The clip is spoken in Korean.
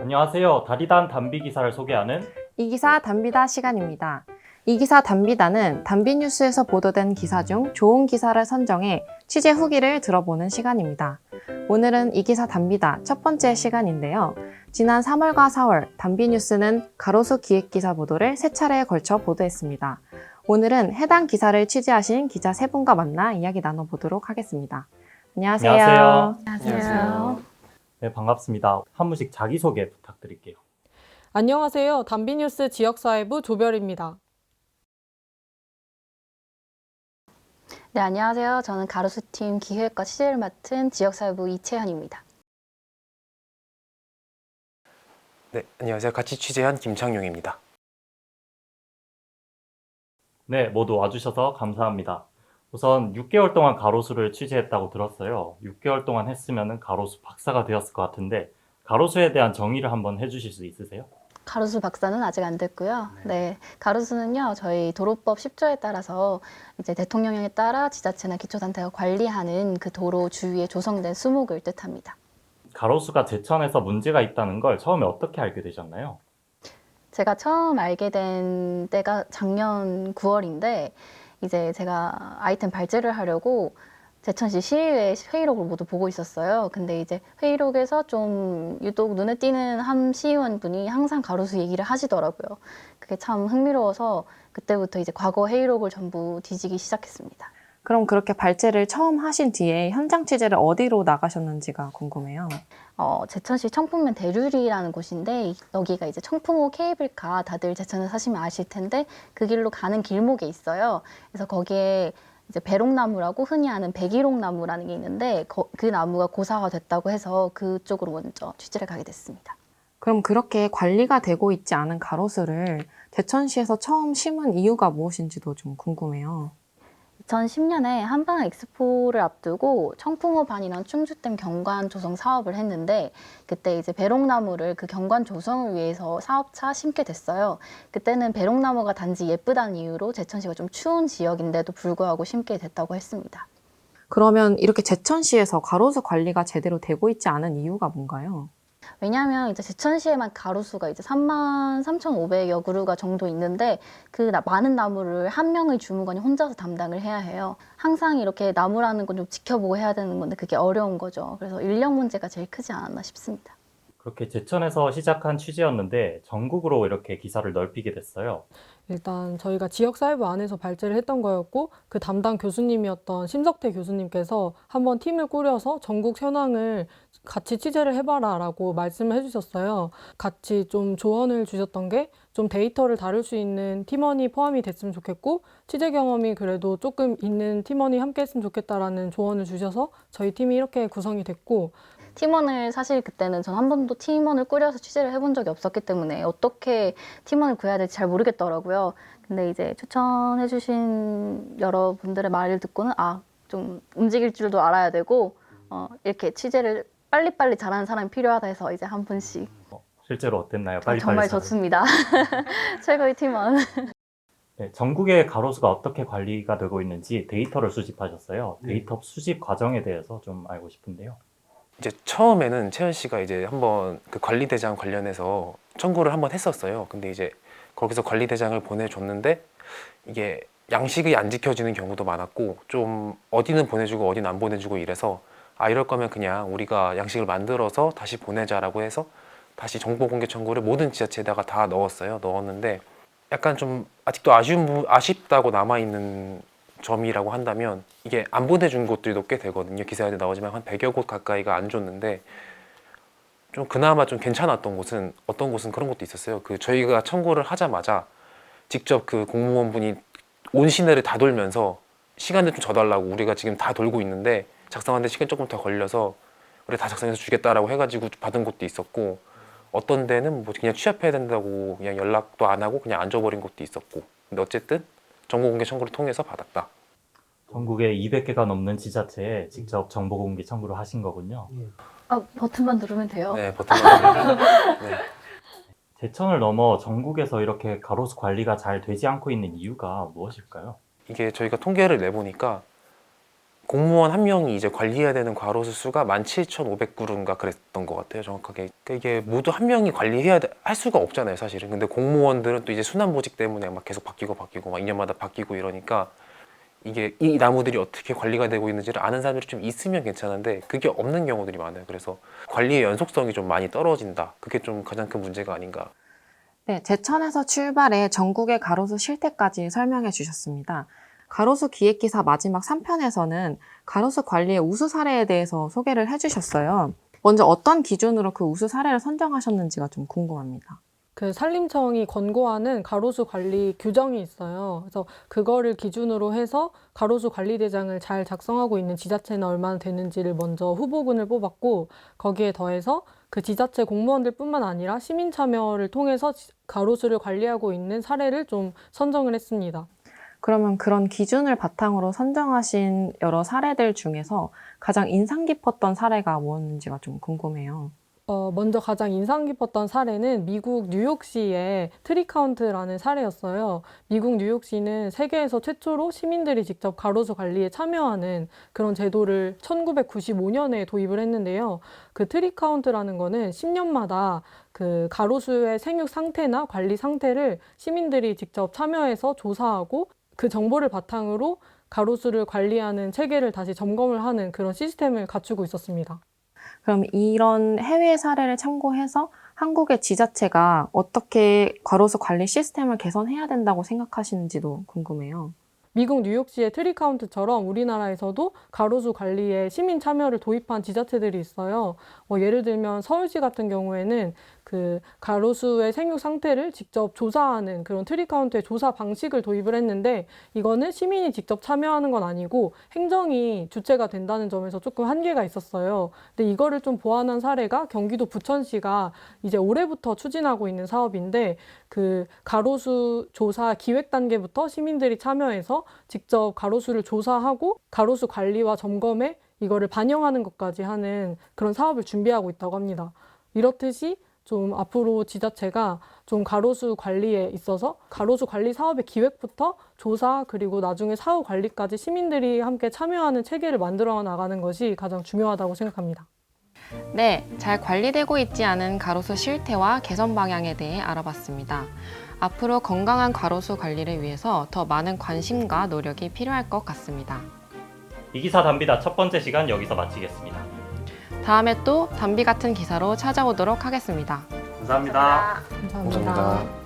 안녕하세요. 다리단 단비 기사를 소개하는 이기사 단비다 시간입니다. 이기사 단비다는 단비뉴스에서 보도된 기사 중 좋은 기사를 선정해 취재 후기를 들어보는 시간입니다. 오늘은 이기사 단비다 첫 번째 시간인데요. 지난 3월과 4월 단비뉴스는 가로수 기획기사 보도를 3차례에 걸쳐 보도했습니다. 오늘은 해당 기사를 취재하신 기자 3분과 만나 이야기 나눠보도록 하겠습니다. 안녕하세요. 안녕하세요. 네, 반갑습니다. 한 분씩 자기소개 부탁드릴게요. 안녕하세요. 단비뉴스 지역사회부 조별입니다. 네, 안녕하세요. 저는 가로수팀 기획과 취재를 맡은 지역사회부 이채현입니다. 네, 안녕하세요. 같이 취재한 김창용입니다. 네, 모두 와주셔서 감사합니다. 우선 6개월 동안 가로수를 취재했다고 들었어요. 6개월 동안 했으면 가로수 박사가 되었을 것 같은데 가로수에 대한 정의를 한번 해주실 수 있으세요? 가로수 박사는 아직 안 됐고요. 네, 가로수는요, 저희 도로법 10조에 따라서 이제 대통령령에 따라 지자체나 기초단체가 관리하는 그 도로 주위에 조성된 수목을 뜻합니다. 가로수가 제천에서 문제가 있다는 걸 처음에 어떻게 알게 되셨나요? 제가 처음 알게 된 때가 작년 9월인데 이제 제가 아이템 발제를 하려고 제천시 시의회 회의록을 모두 보고 있었어요. 근데 이제 회의록에서 좀 유독 눈에 띄는 한 시의원분이 항상 가로수 얘기를 하시더라고요. 그게 참 흥미로워서 그때부터 이제 과거 회의록을 전부 뒤지기 시작했습니다. 그럼 그렇게 발제를 처음 하신 뒤에 현장 취재를 어디로 나가셨는지가 궁금해요. 제천시 청풍면 대류리라는 곳인데 여기가 이제 청풍호 케이블카 다들 제천에 사시면 아실 텐데 그 길로 가는 길목에 있어요. 그래서 거기에 이제 배롱나무라고 흔히 아는 백일홍나무라는 게 있는데 그 나무가 고사가 됐다고 해서 그쪽으로 먼저 취재를 가게 됐습니다. 그럼 그렇게 관리가 되고 있지 않은 가로수를 제천시에서 처음 심은 이유가 무엇인지도 좀 궁금해요. 2010년에 한방 엑스포를 앞두고 청풍호 반이랑 충주댐 경관 조성 사업을 했는데 그때 이제 배롱나무를 그 경관 조성을 위해서 사업차 심게 됐어요. 그때는 배롱나무가 단지 예쁘다는 이유로 제천시가 좀 추운 지역인데도 불구하고 심게 됐다고 했습니다. 그러면 이렇게 제천시에서 가로수 관리가 제대로 되고 있지 않은 이유가 뭔가요? 왜냐하면 이제 제천시에만 가로수가 이제 33,500여 그루가 정도 있는데 그 많은 나무를 한 명의 주무관이 혼자서 담당을 해야 해요. 항상 이렇게 나무라는 건 좀 지켜보고 해야 되는 건데 그게 어려운 거죠. 그래서 인력 문제가 제일 크지 않았나 싶습니다. 그렇게 제천에서 시작한 취재였는데 전국으로 이렇게 기사를 넓히게 됐어요. 일단 저희가 지역사회부 안에서 발제를 했던 거였고 그 담당 교수님이었던 심석태 교수님께서 한번 팀을 꾸려서 전국 현황을 같이 취재를 해봐라 라고 말씀을 해주셨어요. 같이 좀 조언을 주셨던 게 좀 데이터를 다룰 수 있는 팀원이 포함이 됐으면 좋겠고 취재 경험이 그래도 조금 있는 팀원이 함께 했으면 좋겠다라는 조언을 주셔서 저희 팀이 이렇게 구성이 됐고 팀원을 사실 그때는 전 한 번도 팀원을 꾸려서 취재를 해본 적이 없었기 때문에 어떻게 팀원을 구해야 될지 잘 모르겠더라고요. 근데 이제 추천해주신 여러분들의 말을 듣고는 좀 움직일 줄도 알아야 되고 이렇게 취재를 빨리빨리 잘하는 사람이 필요하다 해서 이제 한 분씩 실제로 어땠나요? 빨리빨리 정말 잘하는. 좋습니다. 최고의 팀원. 네, 전국의 가로수가 어떻게 관리가 되고 있는지 데이터를 수집하셨어요. 데이터 수집 과정에 대해서 좀 알고 싶은데요. 이제 처음에는 채연 씨가 이제 한번 그 관리대장 관련해서 청구를 한번 했었어요. 근데 이제 거기서 관리대장을 보내줬는데 이게 양식이 안 지켜지는 경우도 많았고 좀 어디는 보내주고 어디는 안 보내주고 이래서 이럴 거면 그냥 우리가 양식을 만들어서 다시 보내자라고 해서 다시 정보 공개 청구를 모든 지자체에다가 다 넣었는데 약간 좀 아직도 아쉽다고 남아있는 점이라고 한다면 이게 안 보내준 곳들도 꽤 되거든요. 기사에 나오지만 한 100여 곳 가까이가 안 줬는데 좀 그나마 좀 괜찮았던 곳은 어떤 곳은 그런 것도 있었어요. 그 저희가 청구를 하자마자 직접 그 공무원분이 온 시내를 다 돌면서 시간을 좀 져달라고 우리가 지금 다 돌고 있는데 작성하는데 시간 조금 더 걸려서 우리 다 작성해서 주겠다라고 해가지고 받은 곳도 있었고 어떤 데는 뭐 그냥 취합해야 된다고 그냥 연락도 안 하고 그냥 안 줘버린 곳도 있었고 근데 어쨌든 정보공개 청구를 통해서 받았다. 전국에 200개가 넘는 지자체에 직접 정보 공개 청구를 하신 거군요. 버튼만 누르면 돼요. 네, 버튼만. 네. 제천을 넘어 전국에서 이렇게 가로수 관리가 잘 되지 않고 있는 이유가 무엇일까요? 이게 저희가 통계를 내보니까 공무원 한 명이 이제 관리해야 되는 과로수 수가 17,500그루인가 그랬던 것 같아요, 정확하게. 그러니까 이게 모두 한 명이 할 수가 없잖아요, 사실은. 근데 공무원들은 또 이제 순환보직 때문에 막 계속 바뀌고 막 2년마다 바뀌고 이러니까 이게 이 나무들이 어떻게 관리가 되고 있는지를 아는 사람들이 좀 있으면 괜찮은데 그게 없는 경우들이 많아요. 그래서 관리의 연속성이 좀 많이 떨어진다. 그게 좀 가장 큰 문제가 아닌가. 네, 제천에서 출발해 전국의 가로수 실태까지 설명해 주셨습니다. 가로수 기획기사 마지막 3편에서는 가로수 관리의 우수 사례에 대해서 소개를 해주셨어요. 먼저 어떤 기준으로 그 우수 사례를 선정하셨는지가 좀 궁금합니다. 그 산림청이 권고하는 가로수 관리 규정이 있어요. 그래서 그거를 기준으로 해서 가로수 관리 대장을 잘 작성하고 있는 지자체는 얼마나 되는지를 먼저 후보군을 뽑았고, 거기에 더해서 그 지자체 공무원들뿐만 아니라 시민 참여를 통해서 가로수를 관리하고 있는 사례를 좀 선정을 했습니다. 그러면 그런 기준을 바탕으로 선정하신 여러 사례들 중에서 가장 인상 깊었던 사례가 뭐였는지가 좀 궁금해요. 먼저 가장 인상 깊었던 사례는 미국 뉴욕시의 트리카운트라는 사례였어요. 미국 뉴욕시는 세계에서 최초로 시민들이 직접 가로수 관리에 참여하는 그런 제도를 1995년에 도입을 했는데요. 그 트리카운트라는 거는 10년마다 그 가로수의 생육 상태나 관리 상태를 시민들이 직접 참여해서 조사하고 그 정보를 바탕으로 가로수를 관리하는 체계를 다시 점검을 하는 그런 시스템을 갖추고 있었습니다. 그럼 이런 해외 사례를 참고해서 한국의 지자체가 어떻게 가로수 관리 시스템을 개선해야 된다고 생각하시는지도 궁금해요. 미국 뉴욕시의 트리카운트처럼 우리나라에서도 가로수 관리에 시민 참여를 도입한 지자체들이 있어요. 예를 들면 서울시 같은 경우에는 그 가로수의 생육 상태를 직접 조사하는 그런 트리카운트의 조사 방식을 도입을 했는데, 이거는 시민이 직접 참여하는 건 아니고 행정이 주체가 된다는 점에서 조금 한계가 있었어요. 근데 이거를 좀 보완한 사례가 경기도 부천시가 이제 올해부터 추진하고 있는 사업인데, 그 가로수 조사 기획 단계부터 시민들이 참여해서 직접 가로수를 조사하고 가로수 관리와 점검에 이거를 반영하는 것까지 하는 그런 사업을 준비하고 있다고 합니다. 이렇듯이 좀 앞으로 지자체가 좀 가로수 관리에 있어서 가로수 관리 사업의 기획부터 조사 그리고 나중에 사후 관리까지 시민들이 함께 참여하는 체계를 만들어 나가는 것이 가장 중요하다고 생각합니다. 네, 잘 관리되고 있지 않은 가로수 실태와 개선 방향에 대해 알아봤습니다. 앞으로 건강한 가로수 관리를 위해서 더 많은 관심과 노력이 필요할 것 같습니다. 이기사 담비다 첫 번째 시간 여기서 마치겠습니다. 다음에 또 담비 같은 기사로 찾아오도록 하겠습니다. 감사합니다. 감사합니다.